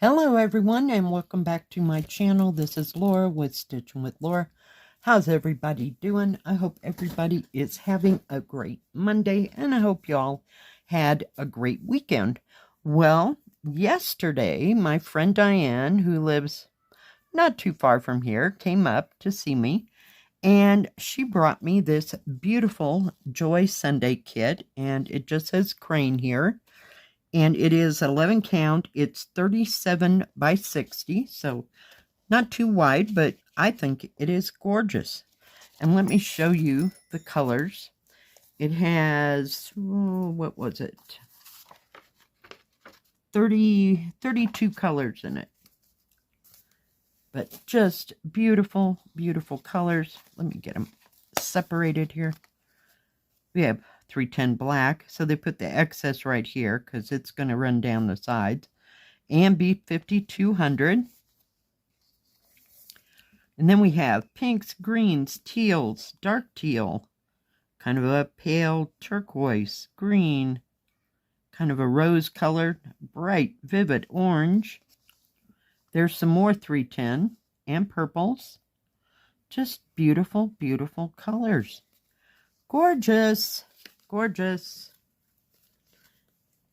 Hello everyone and welcome back to my channel. This is Laura with Stitchin with Laura. How's everybody doing? I hope everybody is having a great Monday and I hope y'all had a great weekend. Well, yesterday my friend Diane, who lives not too far from here, came up to see me and she brought me this beautiful Joy Sunday kit, and it just says crane here. And it is 11 count. It's 37 by 60, so not too wide, but I think it is gorgeous. And let me show you the colors. It has, what was it? 32 colors in it. But just beautiful, beautiful colors. Let me get them separated here. We have 310 black, so they put the excess right here because it's going to run down the sides. And B5200. And then we have pinks, greens, teals, dark teal, kind of a pale turquoise, green, kind of a rose colored, bright, vivid orange. There's some more 310 and purples. Just beautiful, beautiful colors. Gorgeous. Gorgeous.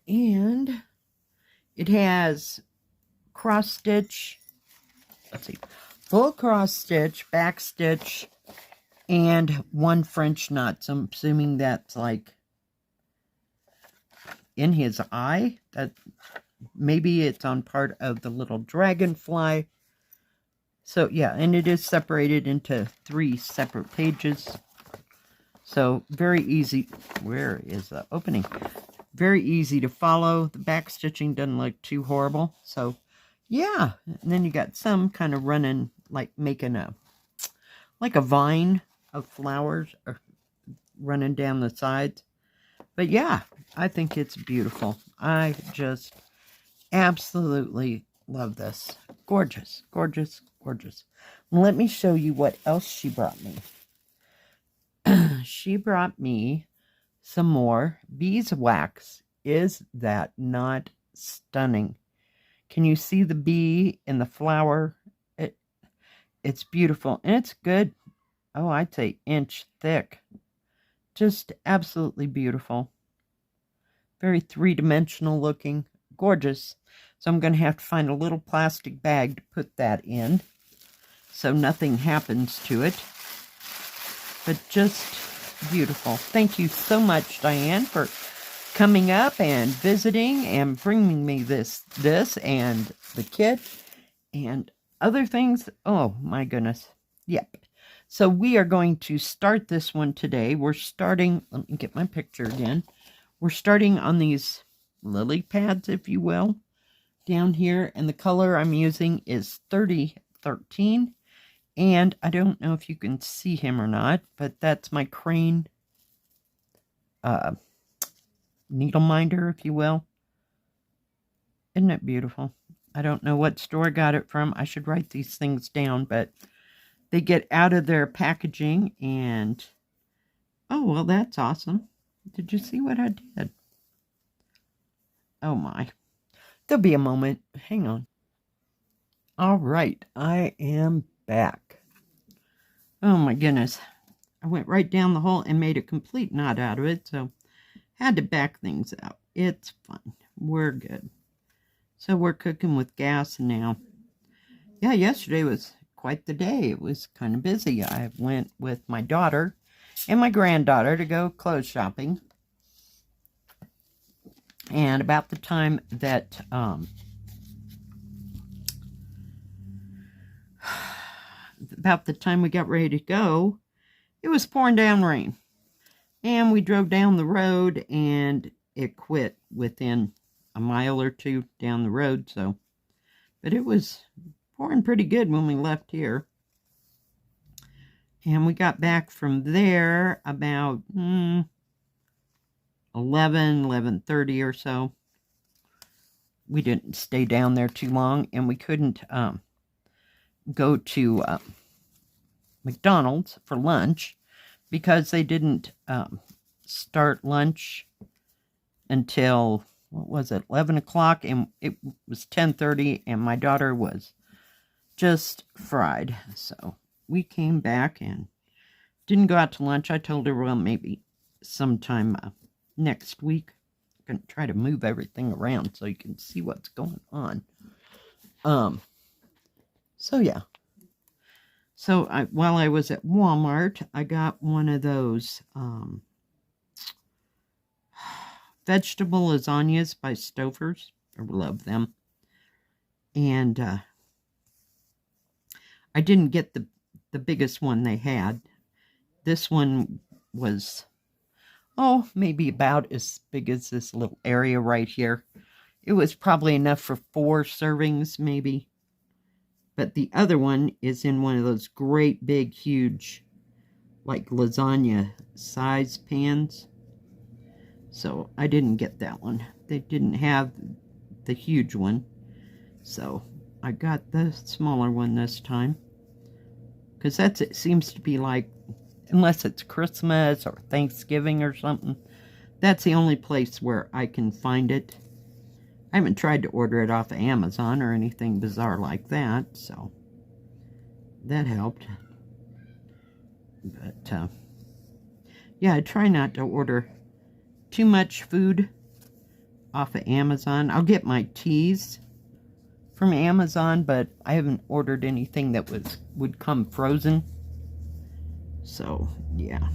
And it has cross stitch, let's see, full cross stitch, back stitch, and one French knot. So I'm assuming that's like in his eye. That maybe it's on part of the little dragonfly. So yeah, and it is separated into 3 separate pages. So very easy. Where is the opening? Very easy to follow. The back stitching doesn't look too horrible. So yeah. And then you got some kind of running, like making a, like a vine of flowers running down the sides. But yeah, I think it's beautiful. I just absolutely love this. Gorgeous, gorgeous, gorgeous. Let me show you what else she brought me. She brought me some more beeswax. Is that not stunning? Can you see the bee in the flower? It's beautiful, and it's good. Oh, I'd say inch thick. Just absolutely beautiful. Very three-dimensional looking. Gorgeous. So I'm going to have to find a little plastic bag to put that in so nothing happens to it. But just beautiful. Thank you so much, Diane, for coming up and visiting and bringing me this and the kit and other things. Oh, my goodness. Yep. So we are going to start this one today. We're starting, let me get my picture again. We're starting on these lily pads, if you will, down here. And the color I'm using is 3013. And I don't know if you can see him or not, but that's my crane needle minder, if you will. Isn't it beautiful? I don't know what store I got it from. I should write these things down, but they get out of their packaging and, oh, well, that's awesome. Did you see what I did? Oh, my. There'll be a moment. Hang on. All right. I am back. Oh my goodness. I went right down the hole and made a complete knot out of it, so had to back things out. It's fun. We're good. So we're cooking with gas now. Yeah, yesterday was quite the day. It was kind of busy. I went with my daughter and my granddaughter to go clothes shopping. And about the time that we got ready to go, it was pouring down rain. And we drove down the road and it quit within a mile or 2 down the road. So, but it was pouring pretty good when we left here. And we got back from there about 11:30 or so. We didn't stay down there too long, and we couldn't go to McDonald's for lunch because they didn't start lunch until what was it, 11 o'clock, and it was 10:30, and my daughter was just fried. So we came back and didn't go out to lunch. I told her, well, maybe sometime next week. I'm going to try to move everything around so you can see what's going on. So yeah. So while I was at Walmart, I got one of those vegetable lasagnas by Stouffer's. I love them. And I didn't get the biggest one they had. This one was, maybe about as big as this little area right here. It was probably enough for 4 servings, maybe. But the other one is in one of those great big, huge, like lasagna size pans. So I didn't get that one. They didn't have the huge one. So I got the smaller one this time. Because it seems to be like, unless it's Christmas or Thanksgiving or something, that's the only place where I can find it. I haven't tried to order it off of Amazon or anything bizarre like that, so that helped. But, yeah, I try not to order too much food off of Amazon. I'll get my teas from Amazon, but I haven't ordered anything that would come frozen. So, yeah.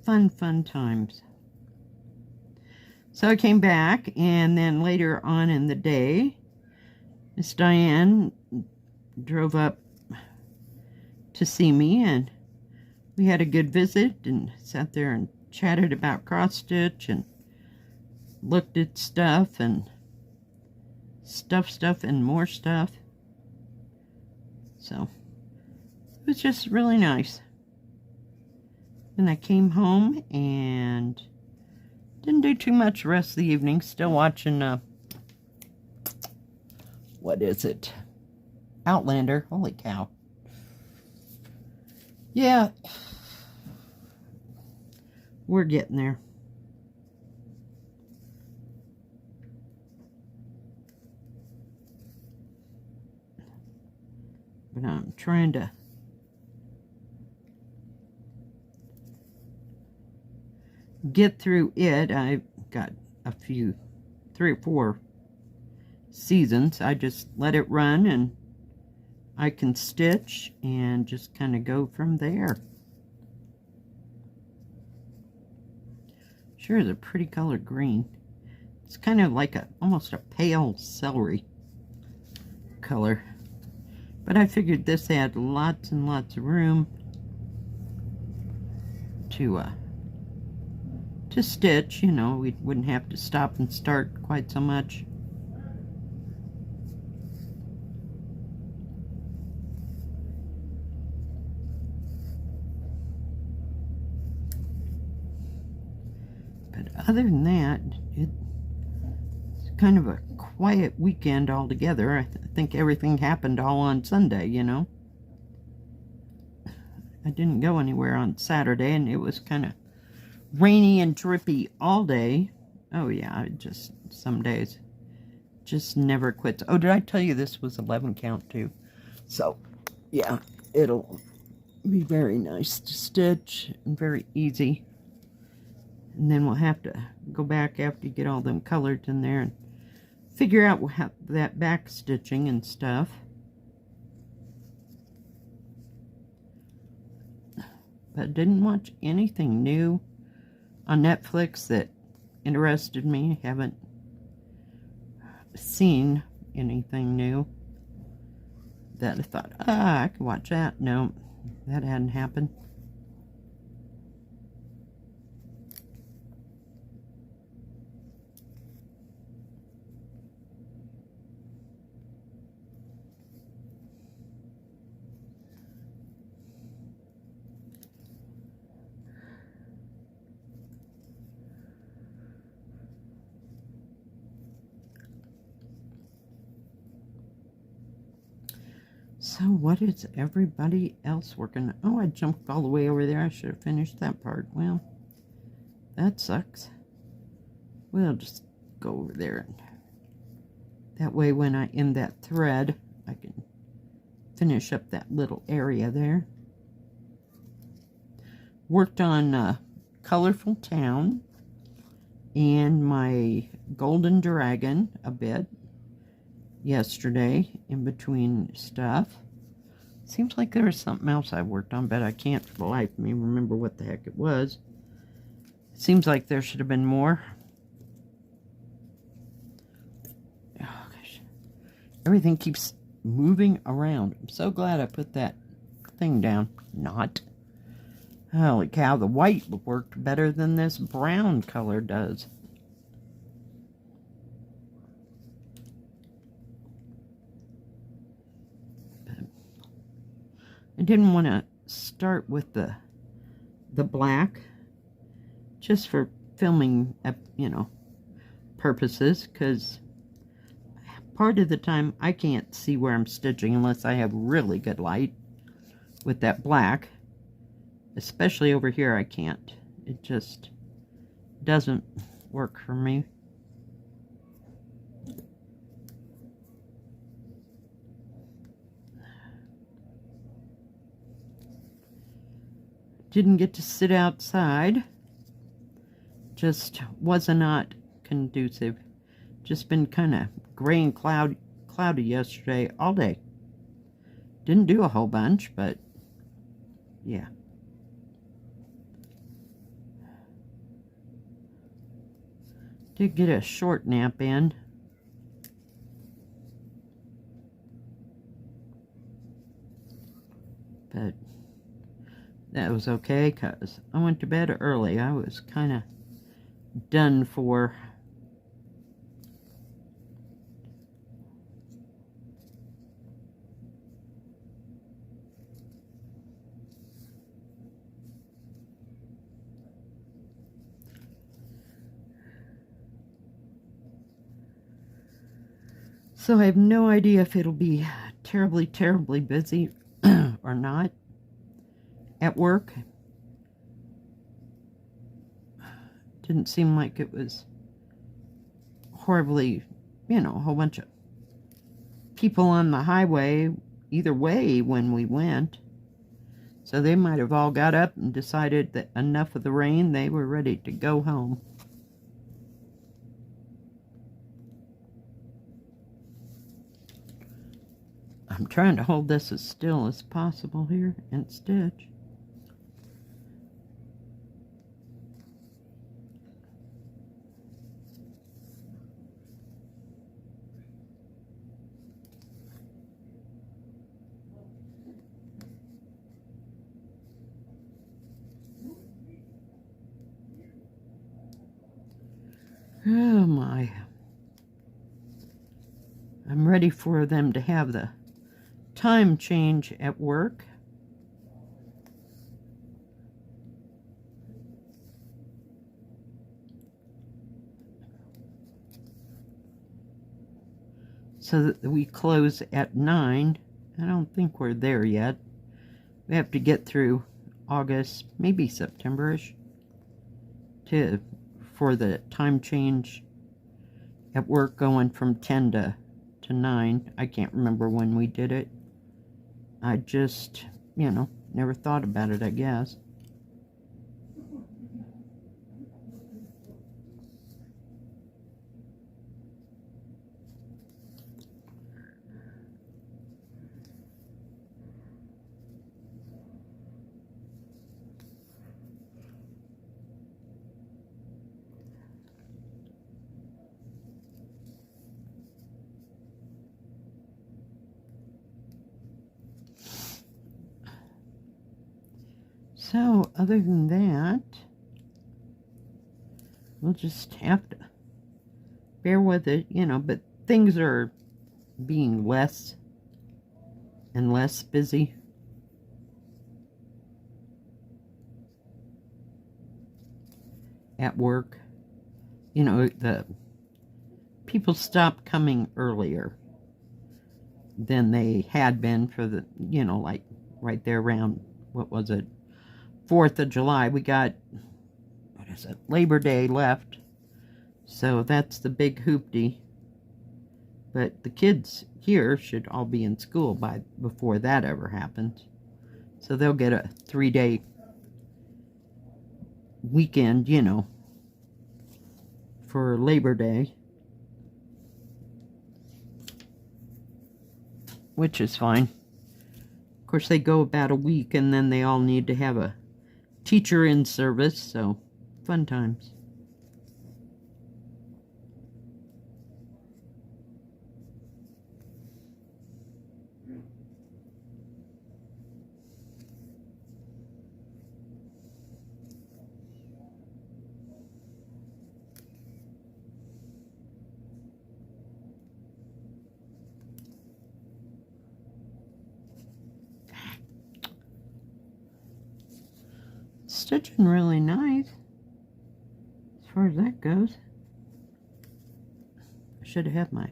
Fun times. So I came back, and then later on in the day, Miss Diane drove up to see me, and we had a good visit and sat there and chatted about cross-stitch and looked at stuff and stuff and more stuff. So it was just really nice. Then I came home and didn't do too much the rest of the evening. Still watching, what is it? Outlander. Holy cow. Yeah. We're getting there. But I'm trying to get through it. I've got a few, 3 or 4 seasons. I just let it run and I can stitch and just kind of go from there. Sure is a pretty color green. It's kind of like almost a pale celery color. But I figured this had lots and lots of room to stitch. You know, we wouldn't have to stop and start quite so much. But other than that, it's kind of a quiet weekend altogether. I think everything happened all on Sunday, you know. I didn't go anywhere on Saturday, and it was kind of rainy and drippy all day. Oh yeah, just some days just never quits. Oh, did I tell you this was 11 count too? So yeah, it'll be very nice to stitch and very easy. And then we'll have to go back after you get all them colors in there and figure out how that back stitching and stuff. But didn't watch anything new on Netflix that interested me. Haven't seen anything new that I thought, I could watch that. No, that hadn't happened. So what is everybody else working on? Oh, I jumped all the way over there. I should have finished that part. Well, that sucks. We'll just go over there, and that way when I end that thread, I can finish up that little area there. Worked on Colorful Town and my Golden Dragon a bit yesterday in between stuff. Seems like there was something else I worked on, but I can't for the life of me remember what the heck it was. Seems like there should have been more. Oh gosh. Everything keeps moving around. I'm so glad I put that thing down. Not. Holy cow, the white worked better than this brown color does. I didn't want to start with the black, just for filming, you know, purposes, because part of the time I can't see where I'm stitching unless I have really good light with that black. Especially over here I can't. It just doesn't work for me. Didn't get to sit outside. Just was not conducive. Just been kind of gray and cloudy yesterday all day. Didn't do a whole bunch, but yeah. Did get a short nap in. But that was okay because I went to bed early. I was kind of done for. So I have no idea if it'll be terribly, terribly busy or not at work. Didn't seem like it was horribly, you know, a whole bunch of people on the highway either way when we went. So they might have all got up and decided that enough of the rain, they were ready to go home. I'm trying to hold this as still as possible here and stitch. Oh my. I'm ready for them to have the time change at work. So that we close at 9. I don't think we're there yet. We have to get through August, maybe September-ish, for the time change at work going from 10 to 9. I can't remember when we did it. I just, you know, never thought about it, I guess. So, other than that, we'll just have to bear with it, you know, but things are being less and less busy. At work. You know, the people stopped coming earlier than they had been for the, you know, like right there around, what was it, 4th of July. We got, is it, Labor Day left. So that's the big hoopty. But the kids here should all be in school before that ever happens. So they'll get a 3-day weekend, you know, for Labor Day. Which is fine. Of course, they go about a week and then they all need to have a teacher in service, so fun times. Stitching really nice as far as that goes. I should have had my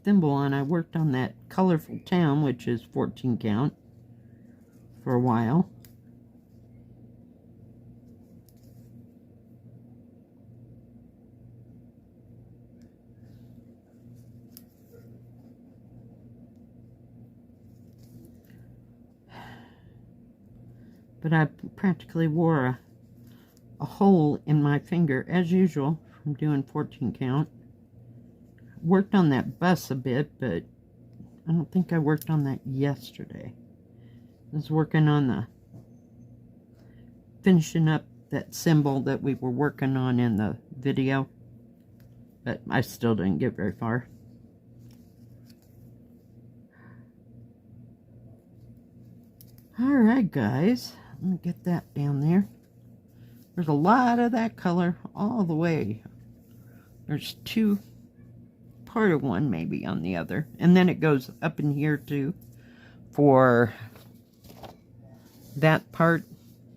thimble on. I worked on that Colorful Town, which is 14 count, for a while. But I practically wore a hole in my finger, as usual, from doing 14 count. Worked on that bus a bit, but I don't think I worked on that yesterday. I was working on finishing up that symbol that we were working on in the video, but I still didn't get very far. Alright, guys. Let me get that down there. There's a lot of that color all the way. There's part of one maybe on the other. And then it goes up in here too for that part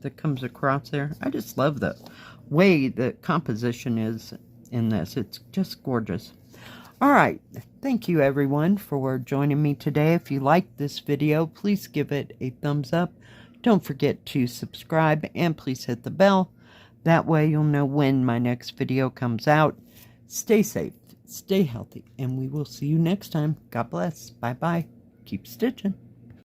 that comes across there. I just love the way the composition is in this. It's just gorgeous. Alright, thank you everyone for joining me today. If you liked this video, please give it a thumbs up. Don't forget to subscribe and please hit the bell. That way you'll know when my next video comes out. Stay safe, stay healthy, and we will see you next time. God bless. Bye-bye. Keep stitching.